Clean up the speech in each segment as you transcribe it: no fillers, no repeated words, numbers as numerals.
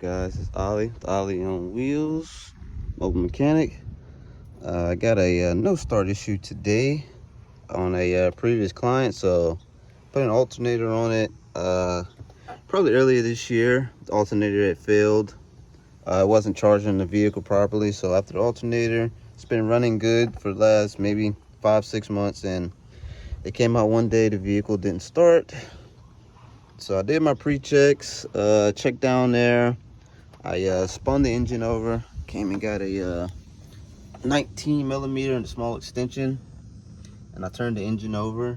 Guys, it's Ollie, Ollie on Wheels, mobile mechanic. I got a no start issue today on a previous client, so put an alternator on it. Probably earlier this year, the alternator had failed. It wasn't charging the vehicle properly, so after the alternator, it's been running good for the last maybe 5-6 months, and it came out one day the vehicle didn't start. So I did my pre-checks, checked down there. I spun the engine over, came and got a 19 millimeter and a small extension, and I turned the engine over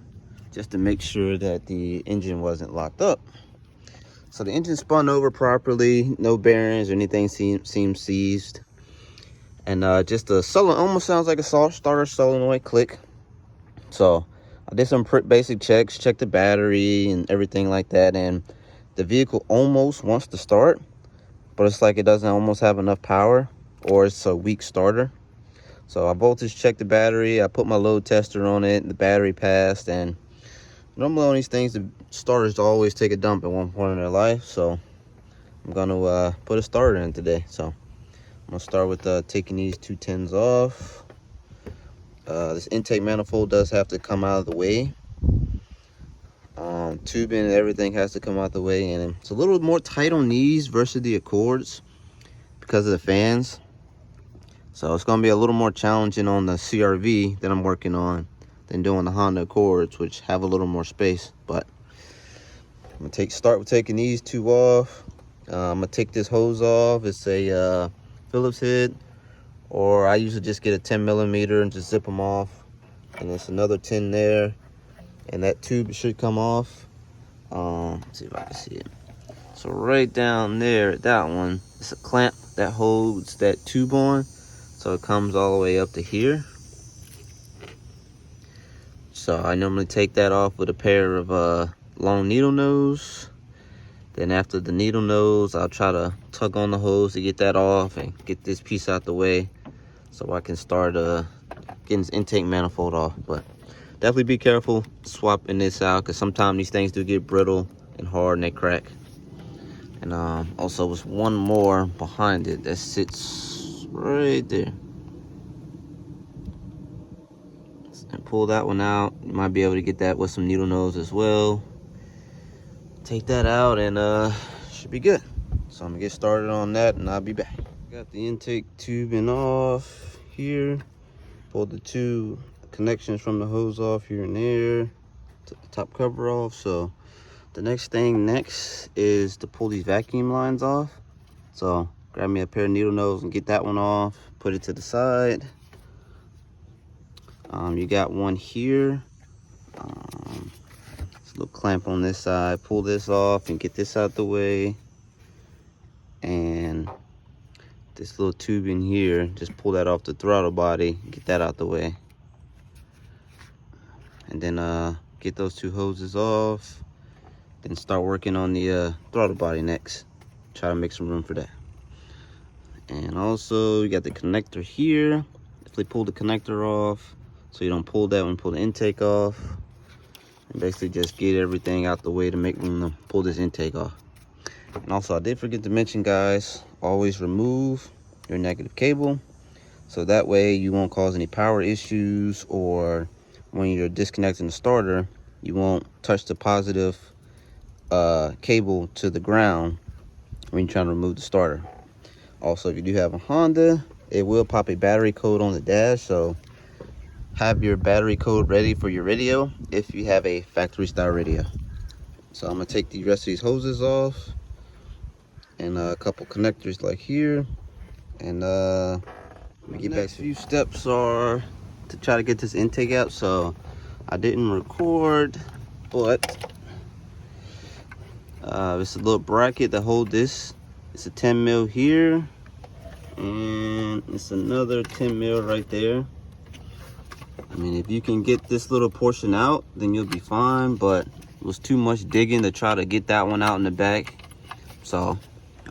just to make sure that the engine wasn't locked up. So the engine spun over properly, no bearings or anything seemed seized, and just a solenoid, almost sounds like a starter solenoid click. So I did some basic checks, checked the battery and everything like that, and the vehicle almost wants to start, but it's like it doesn't almost have enough power, or it's a weak starter. So I voltage checked the battery, I put my load tester on it, the battery passed, and normally on these things the starters always take a dump at one point in their life, so I'm gonna put a starter in today. So I'm gonna start with taking these 210s off. This intake manifold does have to come out of the way. Tubing and everything has to come out the way, and it's a little more tight on these versus the Accords because of the fans. So it's gonna be a little more challenging on the CRV that I'm working on than doing the Honda Accords, which have a little more space. But I'm gonna start with taking these two off. I'm gonna take this hose off. It's a Phillips head, or I usually just get a 10 millimeter and just zip them off. And there's another 10 there, and that tube should come off. Let's see if I can see it. So right down there, that one, it's a clamp that holds that tube on, so it comes all the way up to here. So I normally take that off with a pair of long needle nose. Then after the needle nose, I'll try to tug on the hose to get that off and get this piece out the way, so I can start getting this intake manifold off. But definitely be careful swapping this out, because sometimes these things do get brittle and hard and they crack. And also there's one more behind it that sits right there. And pull that one out. You might be able to get that with some needle nose as well. Take that out and should be good. So I'm gonna get started on that and I'll be back. Got the intake tubing off here. Pulled the two connections from the hose off here and there. Took the top cover off. So the next thing is to pull these vacuum lines off. So grab me a pair of needle nose and get that one off. Put it to the side. You got one here. There's a little clamp on this side. Pull this off and get this out the way. And this little tube in here, just pull that off the throttle body, get that out the way. And then get those two hoses off. Then start working on the throttle body next. Try to make some room for that. And also you got the connector here. Definitely pull the connector off so you don't pull that when you pull the intake off. And basically just get everything out the way to make room to pull this intake off. And also I did forget to mention, guys, always remove your negative cable, so that way you won't cause any power issues, or when you're disconnecting the starter you won't touch the positive cable to the ground when you're trying to remove the starter. Also, if you do have a Honda, it will pop a battery code on the dash, so have your battery code ready for your radio if you have a factory style radio. So I'm gonna take the rest of these hoses off, and a couple connectors like here, and let me get back. Next few steps are to try to get this intake out. So I didn't record, but it's a little bracket that hold this. It's a 10 mil here, and it's another 10 mil right there. I mean, if you can get this little portion out, then you'll be fine, but it was too much digging to try to get that one out in the back. So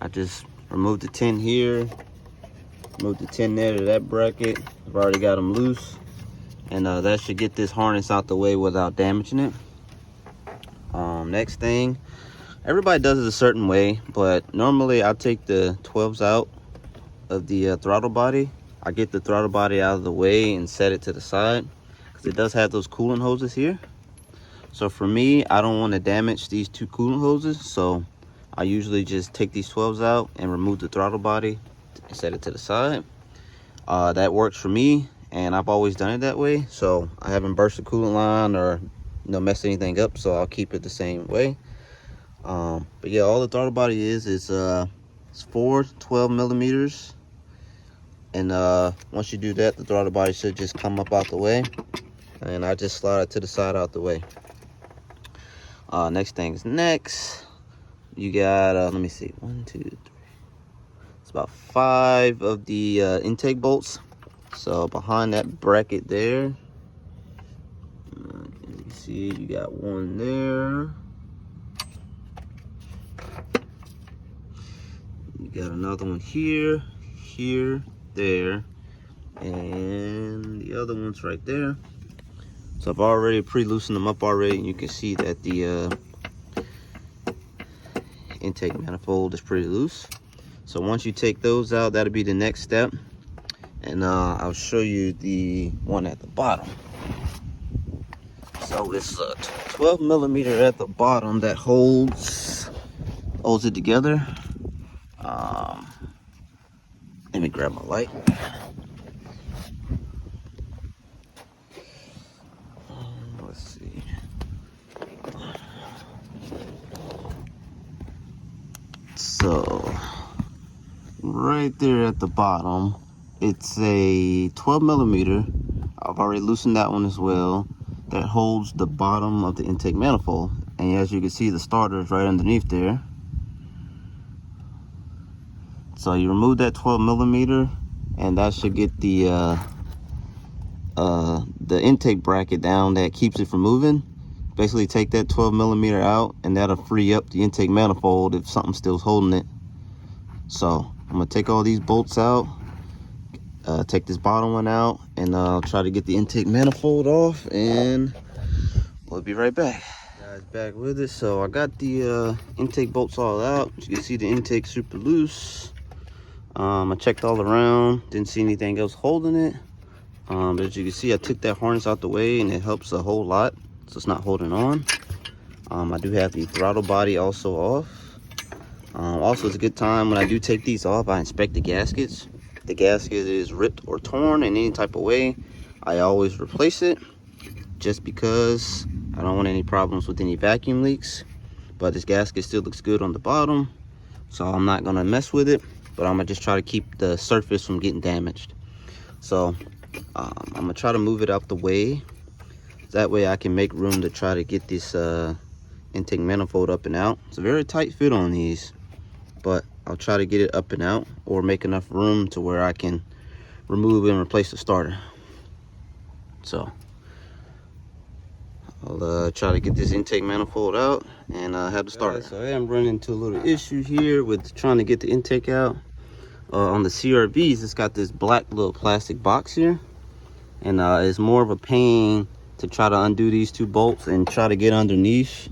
I just removed the 10 here, moved the 10 there to that bracket. I've already got them loose, and that should get this harness out the way without damaging it. Next thing, Everybody does it a certain way, but normally I take the 12s out of the throttle body. I get the throttle body out of the way and set it to the side because it does have those coolant hoses here. So for me, I don't want to damage these two coolant hoses, so I usually just take these 12s out and remove the throttle body and set it to the side. That works for me, and I've always done it that way, so I haven't burst the coolant line or messed anything up, so I'll keep it the same way. But yeah, all the throttle body is it's 4 12 millimeters, and once you do that, the throttle body should just come up out the way, and I just slide it to the side out the way. Next thing's next. You got let me see, 1 2 3, it's about 5 of the intake bolts. So behind that bracket there, you can see you got one there. You got another one here, here, there, and the other one's right there. So I've already pre-loosened them up already, and you can see that the intake manifold is pretty loose. So once you take those out, that'll be the next step, and I'll show you the one at the bottom. So it's a 12 millimeter at the bottom that holds it together. Let me grab my light. Let's see. So right there at the bottom, it's a 12 millimeter. I've already loosened that one as well. That holds the bottom of the intake manifold, and as you can see, the starter is right underneath there. So you remove that 12 millimeter, and that should get the intake bracket down that keeps it from moving. Basically take that 12 millimeter out, and that'll free up the intake manifold if something's still holding it. So I'm gonna take all these bolts out, take this bottom one out, and I'll try to get the intake manifold off, and we'll be right back. Guys, back with it. So I got the intake bolts all out. You can see the intake super loose. I checked all around, didn't see anything else holding it. But as you can see, I took that harness out the way, and it helps a whole lot, so it's not holding on. I do have the throttle body also off. Also, it's a good time when I do take these off, I inspect the gaskets. If the gasket is ripped or torn in any type of way, I always replace it, just because I don't want any problems with any vacuum leaks. But this gasket still looks good on the bottom, so I'm not gonna mess with it, but I'm gonna just try to keep the surface from getting damaged. So I'm gonna try to move it out the way. That way I can make room to try to get this intake manifold up and out. It's a very tight fit on these, but I'll try to get it up and out, or make enough room to where I can remove and replace the starter. So I'll try to get this intake manifold out and have the starter. So I am running into a little issue here with trying to get the intake out. On the CRVs, it's got this black little plastic box here, and it's more of a pain to try to undo these two bolts and try to get underneath.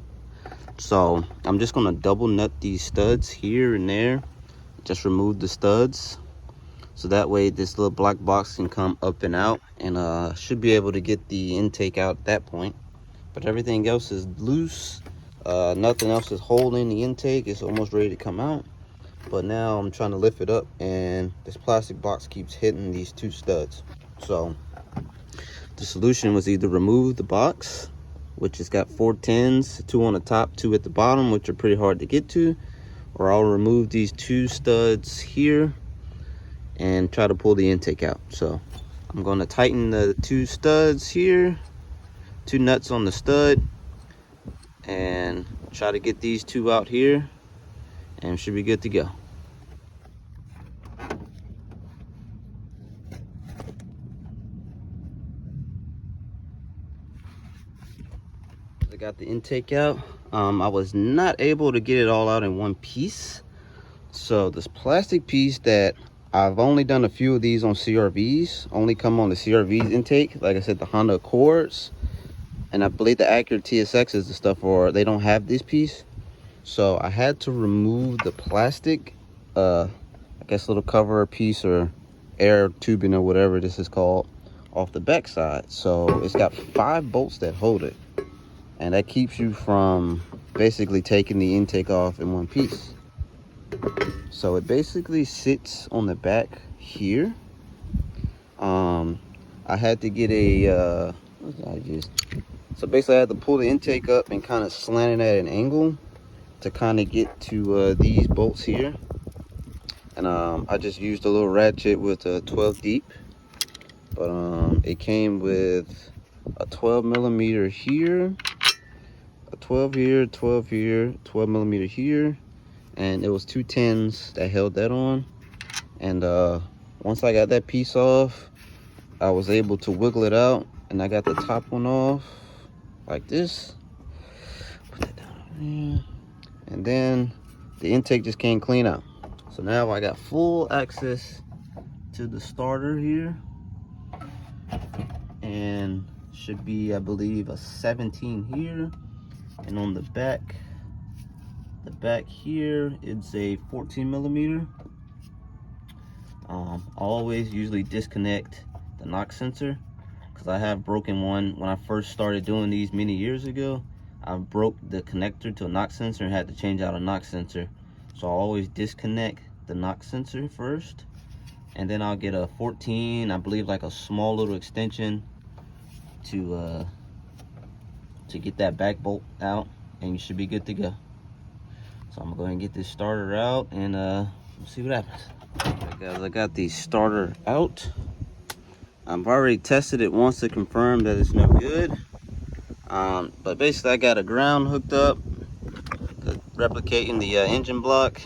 So I'm just gonna double nut these studs here and there, just remove the studs, so that way this little black box can come up and out, and should be able to get the intake out at that point. But everything else is loose. Nothing else is holding the intake. It's almost ready to come out. But now I'm trying to lift it up, and this plastic box keeps hitting these two studs. So the solution was either remove the box, which has got 4 10s, 2 on the top, 2 at the bottom, which are pretty hard to get to, or I'll remove these 2 studs here and try to pull the intake out. So I'm going to tighten the 2 studs here, 2 nuts on the stud, and try to get these 2 out here, and should be good to go. I got the intake out. I was not able to get it all out in one piece. So this plastic piece that I've only done a few of these on CRVs, only come on the CRVs intake. Like I said, the Honda Accords, and I believe the Acura Tsx is the stuff where they don't have this piece. So I had to remove the plastic, I guess little cover piece or air tubing or whatever this is called, off the back side. So it's got 5 bolts that hold it, and that keeps you from basically taking the intake off in one piece. So it basically sits on the back here. I had to get a what did I use? So basically I had to pull the intake up and kind of slant it at an angle to kind of get to these bolts here. And I just used a little ratchet with a 12 deep, but it came with a 12 millimeter here, a 12 here, 12 here, 12 millimeter here, and it was 2 10s that held that on. And once I got that piece off, I was able to wiggle it out, and I got the top one off like this. Put that down there. And then the intake just came clean out. So now I got full access to the starter here, and should be, I believe, a 17 here. And on the back here, it's a 14 millimeter. I always usually disconnect the knock sensor, because I have broken one when I first started doing these many years ago. I broke the connector to a knock sensor and had to change out a knock sensor. So I always disconnect the knock sensor first, and then I'll get a 14, I believe, like a small little extension to get that back bolt out, and you should be good to go. So I'm gonna go ahead and get this starter out, and we'll see what happens. Alright guys, I got the starter out. I've already tested it once to confirm that it's no good. But basically I got a ground hooked up, replicating the engine block,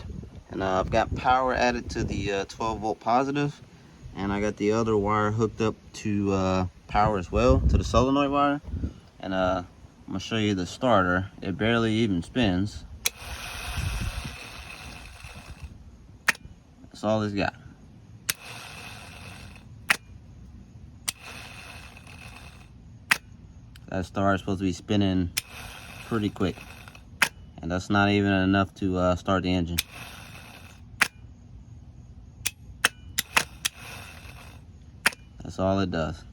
and I've got power added to the 12 volt positive, and I got the other wire hooked up to power as well, to the solenoid wire. And I'm gonna show you the starter. It barely even spins. That's all it's got. That starter is supposed to be spinning pretty quick, and that's not even enough to start the engine. That's all it does.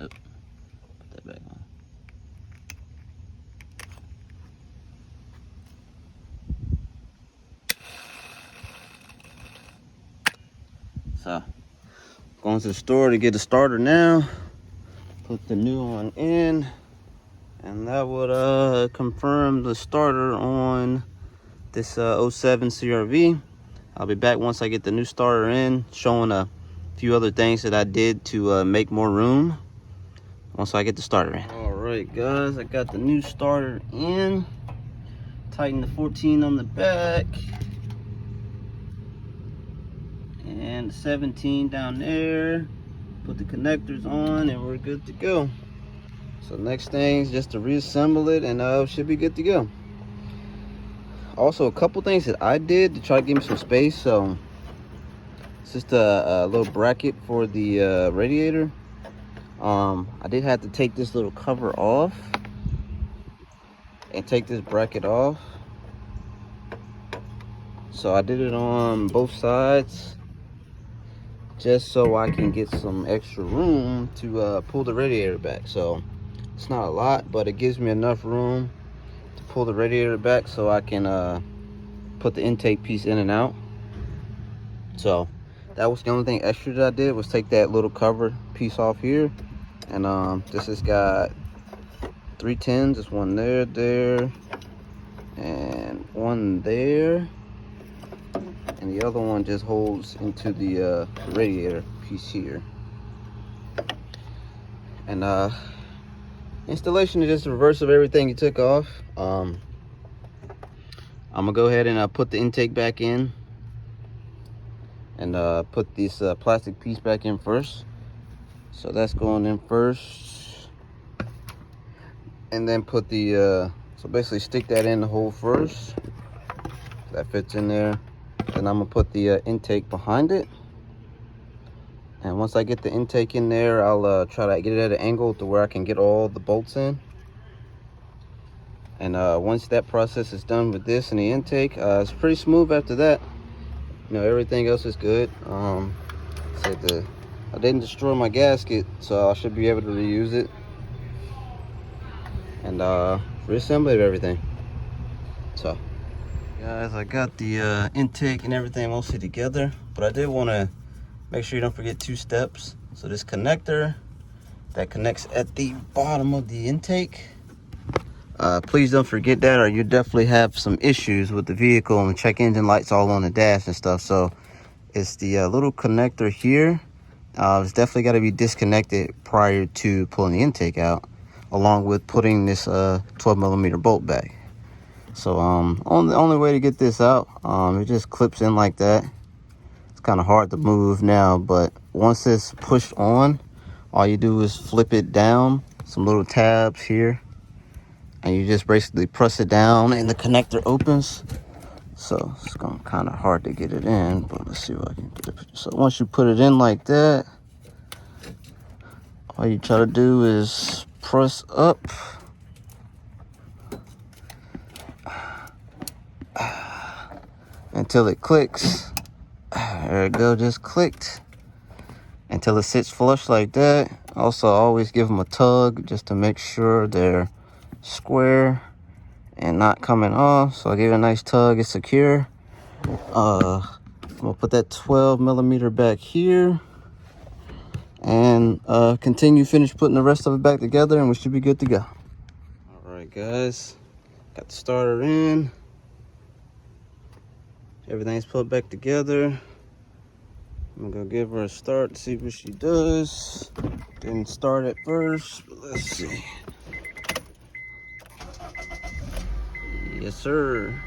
Oh, put that back on. So, going to the store to get the starter now. Put the new one in, and that would confirm the starter on this 07 CRV. I'll be back once I get the new starter in, showing a few other things that I did to make more room once I get the starter in. All right guys, I got the new starter in. Tighten the 14 on the back, and the 17 down there. Put the connectors on, and we're good to go. So next thing is just to reassemble it, and should be good to go. Also, a couple things that I did to try to give me some space. So it's just a little bracket for the radiator. I did have to take this little cover off and take this bracket off. So I did it on both sides, just so I can get some extra room to pull the radiator back. So it's not a lot, but it gives me enough room to pull the radiator back so I can put the intake piece in and out. So that was the only thing extra that I did, was take that little cover piece off here. And this has got 3 10s. There's one there, and one there. And the other one just holds into the radiator piece here. And installation is just the reverse of everything you took off. I'm gonna go ahead and put the intake back in, and put this plastic piece back in first. So that's going in first, and then put the so basically stick that in the hole first. That fits in there. Then I'm gonna put the intake behind it, And once I get the intake in there, I'll try to get it at an angle to where I can get all the bolts in. And once that process is done with this and the intake, it's pretty smooth after that. You know, everything else is good. I didn't destroy my gasket, so I should be able to reuse it. And reassembly everything. So, guys, I got the intake and everything mostly together, but I did want to make sure you don't forget 2 steps. So this connector that connects at the bottom of the intake, please don't forget that, or you definitely have some issues with the vehicle and the check engine lights all on the dash and stuff. So it's the little connector here. It's definitely got to be disconnected prior to pulling the intake out, along with putting this 12mm bolt back. So the only way to get this out, it just clips in like that. It's kind of hard to move now, but once it's pushed on, all you do is flip it down, some little tabs here, and you just basically press it down and the connector opens. So it's going kind of hard to get it in, but let's see if I can get it. So once you put it in like that, all you try to do is press up until it clicks. There it go, just clicked. Until it sits flush like that. Also, always give them a tug just to make sure they're square and not coming off. So I give it a nice tug, it's secure. I'm gonna put that 12mm back here and finish putting the rest of it back together, and we should be good to go. All right, guys, got the starter in. Everything's put back together. I'm gonna give her a start to see what she does. Didn't start at first, but let's see. Yes, sir.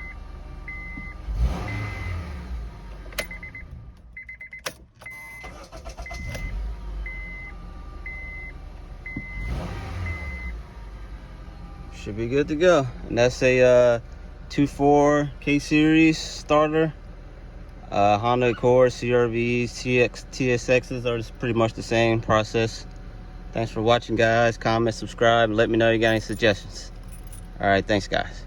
Should be good to go. And that's a 2.4 K series starter. Honda Accord, CRVs, TSXs are just pretty much the same process. Thanks for watching, guys. Comment, subscribe, and let me know you got any suggestions. All right, thanks, guys.